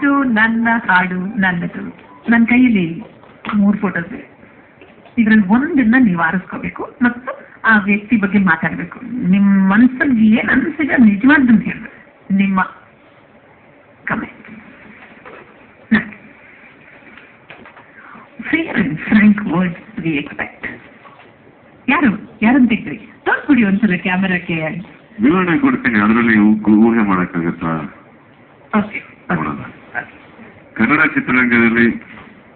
ಇದು ನನ್ನ ಹಾಡು ನನ್ನದು. ನನ್ನ ಕೈಯಲ್ಲಿ 3 ಫೋಟೋಸ್ ಇದೆ. ಇದರಲ್ಲಿ ಒಂದನ್ನ ನೀವು ಆರಿಸ್ಕೋಬೇಕು ಮತ್ತು ಆ ವ್ಯಕ್ತಿ ಬಗ್ಗೆ ಮಾತಾಡಬೇಕು. ನಿಮ್ಮ ಮನಸ್ಸಲ್ಲಿ ಏನು ಅನಿಸಿದೆ ನಿಜವಾಗ್ಲೂ ಹೇಳ್ಬೇಕು. ನಿಮ್ಮ comment. Fair and frank words we expect. ಯಾರನ್ನು ತೆಗ್ದ್ರಿ? ತೋರಿಸ್ಬಿಡಿ ಒಂದ್ಸಲ ಕ್ಯಾಮೆರಾಕ್ಕೆ. ವಿವರಣೆ ಕೊಡ್ತೀನಿ, ಅದರಲ್ಲಿ ಊಹೆ ಮಾಡಕ್ಕಾಗತ್ತಾ? ಕನ್ನಡ ಚಿತ್ರರಂಗದಲ್ಲಿ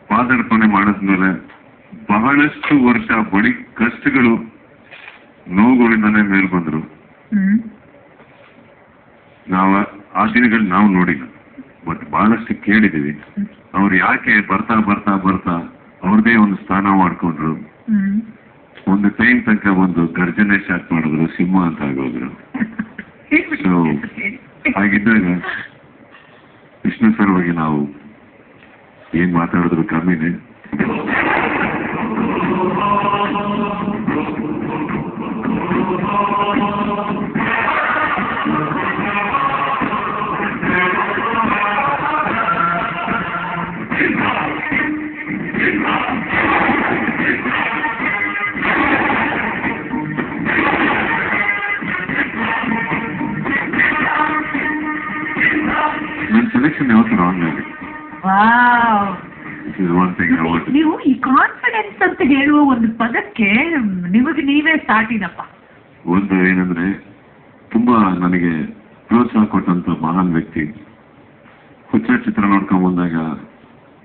ಪಾದಾರ್ಪಣೆ ಮಾಡಿದ್ಮೇಲೆ ಬಹಳಷ್ಟು ವರ್ಷ ಬಡಿ ಕಷ್ಟಗಳು ನೋವುಗಳಿಂದಾನೇ ಮೇಲ್ ಬಂದ್ರು. ನಾವು ಆ ದಿನಗಳು ನಾವು ನೋಡಿಲ್ಲ, ಬಟ್ ಬಹಳಷ್ಟು ಕೇಳಿದೀವಿ. ಅವ್ರು ಯಾಕೆ ಬರ್ತಾ ಬರ್ತಾ ಬರ್ತಾ ಅವ್ರದೇ ಒಂದು ಸ್ಥಾನ ಮಾಡ್ಕೊಂಡ್ರು. ಒಂದು ಟೈಮ್ ತನಕ ಒಂದು ಗರ್ಜನೆ ಸ್ಟಾರ್ಟ್ ಮಾಡಿದ್ರು, ಸಿಂಹ ಅಂತ ಆಗೋದ್ರು. ಸೊ ಹಾಗಿದ್ದಾಗ ವಿಷ್ಣು ಸರ್ ಬಗ್ಗೆ ನಾವು ಏನ್ ಮಾತಾಡಿದ್ರು ಕಮ್ಮಿನೇ. ನನ್ನ ಸೆಲೆಕ್ಷನ್ ಯಾವತ್ತು ರಾಂಗ್ ಆಗಿದೆ. ನೀವು ಈ ಕಾನ್ಫಿಡೆನ್ಸ್ ಅಂತ ಹೇಳುವ ಒಂದು ಪದಕ್ಕೆ ನಿಮಗೆ ನೀವೇ ಸಾಟಿನಪ್ಪ. ಒಂದು ಏನಂದ್ರೆ ತುಂಬಾ ನನಗೆ ಪ್ರೋತ್ಸಾಹ ಕೊಟ್ಟಂತ ಮಹಾನ್ ವ್ಯಕ್ತಿ. ಹುಚ್ಚ ಚಿತ್ರ ನೋಡ್ಕೊಂಡ್ ಬಂದಾಗ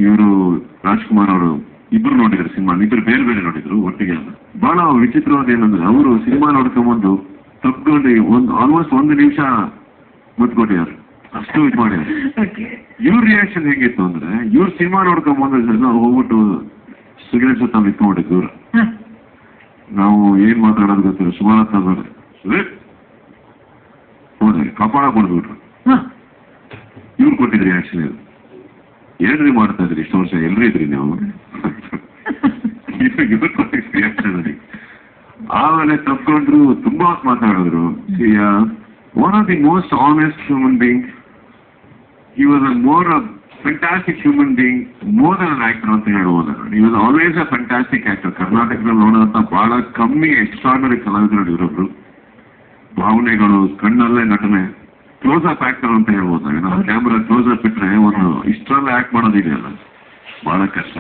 ಇವರು ರಾಜ್ಕುಮಾರ್ ಅವರು ಇಬ್ರು ನೋಡಿದ್ರು ಸಿನಿಮಾ, ಇಬ್ರು ಬೇರೆ ಬೇರೆ ನೋಡಿದ್ರು ಒಟ್ಟಿಗೆ. ಬಹಳ ವಿಚಿತ್ರವಾದ ಏನಂದ್ರೆ ಅವರು ಸಿನಿಮಾ ನೋಡ್ಕೊಂಡ್ಬಂದು ತಪ್ಕೊಂಡು ಆಲ್ಮೋಸ್ಟ್ 1 ನಿಮಿಷ ಮುತ್ಕೊಟ್ಟಿದ್ದಾರೆ, ಅಷ್ಟು ಇದು ಮಾಡ್ಯಾರ. ಇವ್ರ ರಿಯಾಕ್ಷನ್ ಹೇಗಿತ್ತು ಅಂದ್ರೆ, ಇವ್ರ ಸಿನಿಮಾ ನೋಡ್ಕೊಂಡ್ ಬಂದ ಹೋಗ್ಬಿಟ್ಟು ಸಿಗರೇಟ್ ಸುತ್ತ ಇಟ್ಕೊಂಡ್ಬಿಟ್ಟೆ ದೂರ. ನಾವು ಏನ್ ಮಾತಾಡೋದು ಗೊತ್ತಿಲ್ಲ, ಸುಮಾರು ಹೋದ್ರೆ ಕಪಾಳ ಕೊಡ್ಬಿಟ್ರು. ಇವ್ರು ಕೊಟ್ಟಿದ್ ರಿಯಾಕ್ಷನ್ ಇದು. ಏನ್ರಿ ಮಾಡ್ತಾ ಇದ್ರಿ ಇಷ್ಟು ವರ್ಷ, ಎಲ್ರಿ ಇದ್ರಿ ನೀವು? ಇವ್ರು ಕೊಟ್ಟಿದ್ ರಿಯಾಕ್ಷನ್ ಅಲ್ಲಿ ಆಮೇಲೆ ತಪ್ಕೊಂಡ್ರು, ತುಂಬಾ ಮಾತಾಡಿದ್ರು. One of the most honest human being. He was a fantastic human being, more than an actor ಅಂತ ಹೇಳ್ಬೋದು. He was always a fantastic actor. ಕರ್ನಾಟಕದಲ್ಲಿ ನೋಡೋದಂತ ಬಹಳ ಕಮ್ಮಿ ಎಕ್ಸ್ಟ್ರಾರ್ಡನರಿ ಕಲಾವಿದರು ಇವರೊಬ್ರು. ಭಾವನೆಗಳು, ಕಣ್ಣಲ್ಲೇ ನಟನೆ, ಕ್ಲೋಸ್ ಅಪ್ ಆಕ್ಟರ್ ಅಂತ ಹೇಳ್ಬೋದು. ನಾವು ಕ್ಯಾಮ್ರಾ ಕ್ಲೋಸ್ ಅಪ್ ಇಟ್ರೆ ಒಂದು ಇಷ್ಟರಲ್ಲೇ ಆಕ್ಟ್ ಮಾಡೋದಿದೆಯಲ್ಲ, ಬಹಳ ಕಷ್ಟ.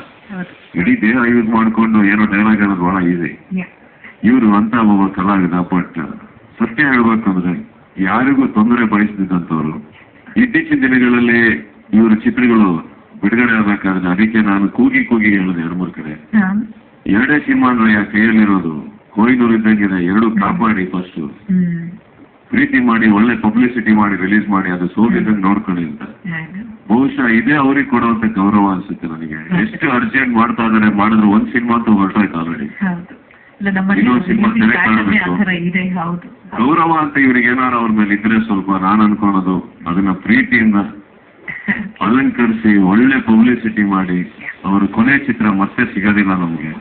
ಇಡೀ ದೇಹ ಯೂಸ್ ಮಾಡ್ಕೊಂಡು ಏನೋ ಡೈಲಾಗ್ ಹೇಳೋದು ಬಹಳ ಈಸಿ. ಇವರು ಅಂತ ಒಬ್ಬ ಕಲಾವಿದ. ಬಟ್ ಸತ್ಯ ಹೇಳ್ಬೇಕಂದ್ರೆ ಯಾರಿಗೂ ತೊಂದರೆ ಬಯಸದಿದ್ದಂಥವ್ರು. ಇತ್ತೀಚಿನ ದಿನಗಳಲ್ಲಿ ಇವರು ಚಿತ್ರಗಳು ಬಿಡುಗಡೆ ಆಗ್ಬೇಕಾದ್ರೆ ಅದಕ್ಕೆ ನಾನು ಕೂಗಿ ಹೇಳಿದೆ 2-3 ಕಡೆ. 2 ಸಿನಿಮಾ ಕೈಯಲ್ಲಿರೋದು ಕೊಯ್ನೂರು ಇದ್ದಂಗಿದೆ. 2 ಕಾಪಾಡಿ, ಫಸ್ಟ್ ಪ್ರೀತಿ ಮಾಡಿ ಒಳ್ಳೆ ಪಬ್ಲಿಸಿಟಿ ಮಾಡಿ ರಿಲೀಸ್ ಮಾಡಿ ಅದು ಸೋಲಿದ್ದಂಗೆ ನೋಡ್ಕೊಳ್ಳಿ ಅಂತ. ಬಹುಶಃ ಇದೇ ಅವ್ರಿಗೆ ಕೊಡುವಂತ ಗೌರವ ಅನ್ಸುತ್ತೆ ನನಗೆ. ಎಷ್ಟು ಅರ್ಜೆಂಟ್ ಮಾಡ್ತಾ ಇದಾರೆ, ಮಾಡಿದ್ರು 1 ಸಿನಿಮಾ ಅಂತ ಹೊರಟೋಯ್ತು ಆಲ್ರೆಡಿ. ಇನ್ನೊಂದು ಸಿನಿಮಾ ಸೆಲೆಕ್ಟ್ ಮಾಡಬೇಕು. ಗೌರವ ಅಂತ ಇವ್ರಿಗೆ ಏನಾರು ಅವ್ರ ಮೇಲೆ ಇದ್ರೆ ಸ್ವಲ್ಪ, ನಾನು ಅನ್ಕೊಳೋದು ಅದನ್ನ ಪ್ರೀತಿಯಿಂದ ಅಲಂಕರಿಸಿ ಒಳ್ಳೆ ಪಬ್ಲಿಸಿಟಿ ಮಾಡಿ ಅವ್ರ ಕೊನೆ ಚಿತ್ರ ಮತ್ತೆ ಸಿಗೋದಿಲ್ಲ ನಮ್ಗೆ.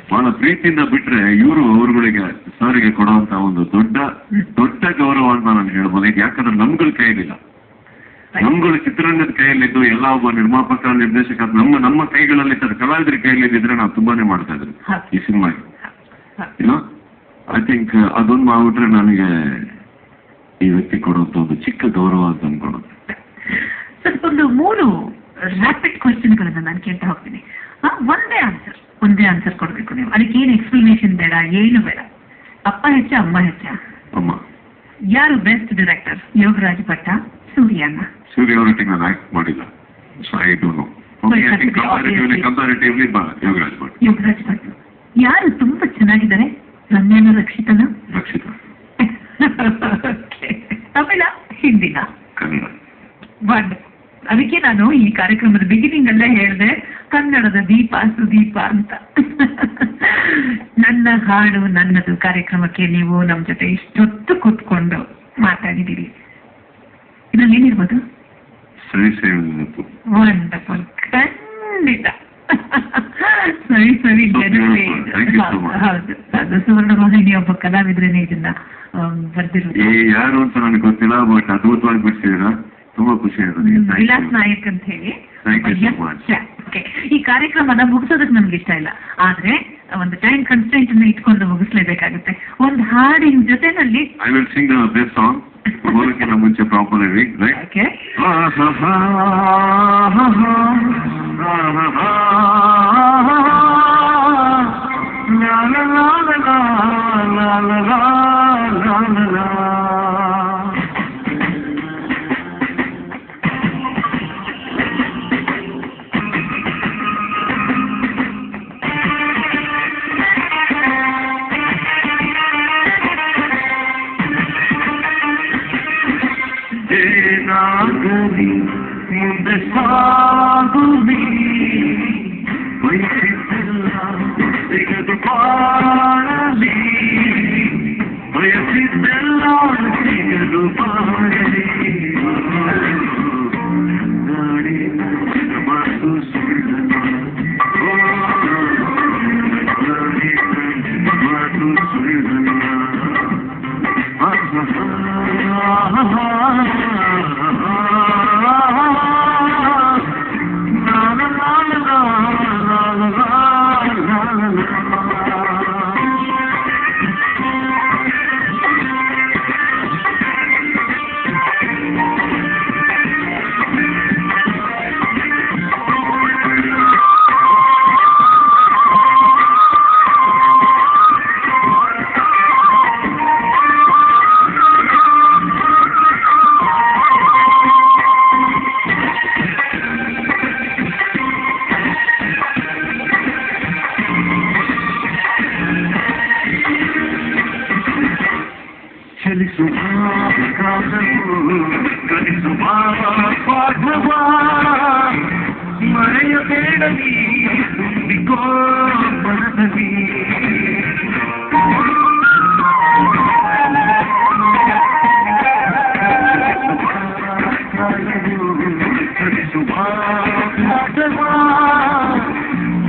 ಬಹಳ ಪ್ರೀತಿಯಿಂದ ಬಿಟ್ರೆ ಇವರು ಅವ್ರಗಳಿಗೆ ಸರ್ಗೆ ಕೊಡುವಂತ ಒಂದು ದೊಡ್ಡ ಗೌರವ ಅಂತ ನಾನು ಹೇಳ್ಬೋದು. ಯಾಕಂದ್ರೆ ನಮ್ಗಳ ಕೈಯಲ್ಲಿಲ್ಲ, ನಮ್ಗಳು ಚಿತ್ರರಂಗದ ಕೈಯಲ್ಲಿದ್ದು ಎಲ್ಲ ಒಬ್ಬ ನಿರ್ಮಾಪಕ ನಿರ್ದೇಶಕ ನಮ್ಮ ಕೈಗಳಲ್ಲಿ ಕಲಾವಿದರ ಕೈಯಲ್ಲಿದ್ದಿದ್ರೆ ನಾವು ತುಂಬಾನೇ ಮಾಡ್ತಾ ಇದ್ರು ಈ ಸಿನಿಮಾಗೆ. ಐ ಥಿಂಕ್ ಅದೊಂದು ಮಾಡ್ಬಿಟ್ರೆ ನನಗೆ ಈ ವ್ಯಕ್ತಿ ಕೊಡುವಂತ ಒಂದು ಚಿಕ್ಕ ಗೌರವ ಅಂತ ಅನ್ಕೊಳ್ಳೋದು. ಒಂದು 3 ರ್ಯಾಪಿಡ್ ಕ್ವಶನ್ಗಳನ್ನ ನಾನು ಕೇಳ್ತಾ ಹೋಗ್ತೀನಿ. ಒಂದೇ ಆನ್ಸರ್ ಕೊಡ್ಬೇಕು ನೀವು. ಅದಕ್ಕೆ ಏನು ಎಕ್ಸ್ಪ್ಲನೇಷನ್ ಬೇಡ, ಏನು ಬೇಡ. ಅಪ್ಪ ಹೆಚ್ಚ, ಅಮ್ಮ ಹೆಚ್ಚ? ಅಮ್ಮ. ಯಾರು ಬೆಸ್ಟ್ ಡೈರೆಕ್ಟರ್, ಯೋಗರಾಜ್ ಭಟ್ಟ, ಸೂರ್ಯನ? ಸೂರ್ಯ ಅವರೊಟ್ಟಿಗೆ ನಾನು ಆಕ್ಟ್ ಮಾಡಿಲ್ಲ, so I don't know. Comparatively Yogaraj Bhat. ಯಾರು ತುಂಬಾ ಚೆನ್ನಾಗಿದ್ದಾರೆ, ರಮ್ಯಾನ, ರಕ್ಷಿತನ? ರಕ್ಷಿತ. ತಮಿಳ, ಹಿಂದಿನ? ಕನ್ನಡ. ಅದಕ್ಕೆ ನಾನು ಈ ಕಾರ್ಯಕ್ರಮದ ಬಿಗಿನಿಂಗ್ ಅಲ್ಲೇ ಹೇಳಿದೆ, ಕನ್ನಡದ ದೀಪ ಸುದೀಪ ಅಂತ. ನನ್ನ ಹಾಡು ನನ್ನದು ಕಾರ್ಯಕ್ರಮಕ್ಕೆ ನೀವು ನಮ್ಮ ಜೊತೆ ಇಷ್ಟೊತ್ತು ಕೂತ್ಕೊಂಡು ಮಾತಾಡಿದ್ದೀರಿ. ಇದರಲ್ಲಿ ಏನಿರ್ಬೋದು? ವಂಡರ್ಫುಲ್. ಖಂಡಿತ ಸರಿ ಜನತೆ. ಹೌದು, ಅದು ಸುವರ್ಣ ವಾಹಿನಿ ಒಬ್ಬ ಕಲಾವಿದ್ರೇನೆ ಇದನ್ನ ಬರ್ದಿರೋದು. ಯಾರು ಅಂತ ನನಗೆ ಗೊತ್ತಿಲ್ಲ, ಬಟ್ ಅದ್ಭುತವಾಗಿ ಬಿಡ್ತಿದ್ದೀರಾ. ತುಂಬಾ ಖುಷಿ ಆಯ್ತು ವಿಲಾಸ್ ನಾಯಕ್ ಅಂತ ಹೇಳಿ. Thank you so much. Okay. ಈ ಕಾರ್ಯಕ್ರಮನ ಮುಗಿಸೋದಕ್ಕೆ ನಮ್ಗೆ ಇಷ್ಟ ಇಲ್ಲ, ಆದ್ರೆ ಒಂದು ಟೈಮ್ ಕನ್ಸ್ಟೆಂಟ್ ಅನ್ನ ಇಟ್ಕೊಂಡು ಮುಗಿಸ್ಲೇಬೇಕಾಗುತ್ತೆ. ಒಂದು ಹಾಡಿನ ಜೊತೆನಲ್ಲಿ I will sing this song. ಹೋಗೋಕ್ಕಿಂತ ಮುಂಚೆ ಪ್ರಾಪರ್ ಆಗಿ ರೈಟ್. ಓಕೆ. ಏನಾಗಲಿ ಮುಂದೆ ಸಾಗುವಿ ಬಯಸಿದ್ದೆಲ್ಲ ಸಿಗದು ಬಾಳಲಿ, ಬಯಸಿದ್ದೆಲ್ಲ ಸಿಗದು ಬಾಳಲಿ. ನಾಡಿ ಮಾತು ಸುಳ್ಳಲ್ಲ, ಮಾತು ಸುಳ್ಳಲ್ಲ. ಮರೆಯಬೇಡವಿ ತುಂಬಿಕೋ ಮನದಲ್ಲಿ,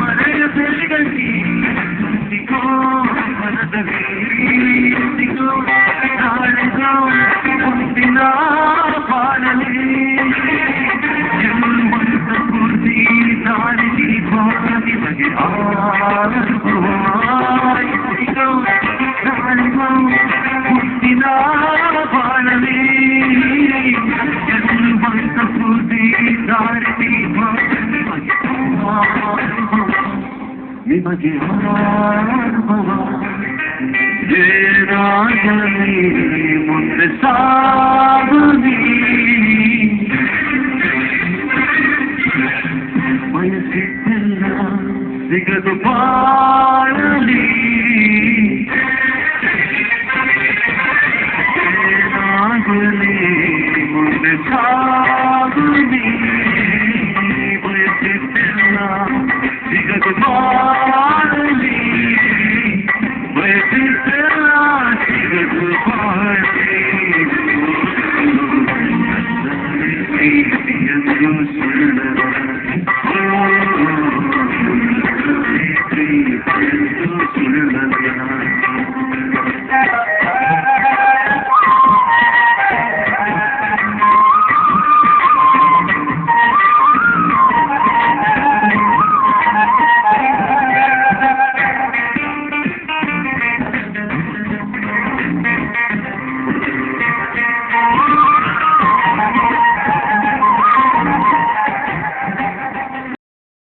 ಮರೆಯಬೇಡವಿ ತುಂಬಿಕೋ ಮನದಲ್ಲಿ. ಮುಂದಿನ ಬಾಳಲಿ ಎನ್ನುವಂತ ಸ್ಫೂರ್ತಿ ದಾರಿ ನಿಮಗೆ ಮುಂದಿನ ಬಾಳಲಿ ಎನ್ನುವಂತ ಸ್ಫೂರ್ತಿ ದಾರಿ ನಿಮಗೆ ಏನಾಗಲಿ ಮುಂದೆ ಸಾಗುವಿ ಬಯಸಿದ್ದೆಲ್ಲ ಸಿಗದು ಬಾಳಲಿ, ಏನಾಗಲಿ ಮುಂದೆ ಸಾಗುವಿ ಬಯಸಿದ್ದೆಲ್ಲ ಸಿಗದು ಬಾಳಲಿ, ಬಯಸಿದ್ದೆಲ್ಲ ಸಿಗದು ಬಾಳಲಿ. ಎಂದು ಸುಳ್ಳು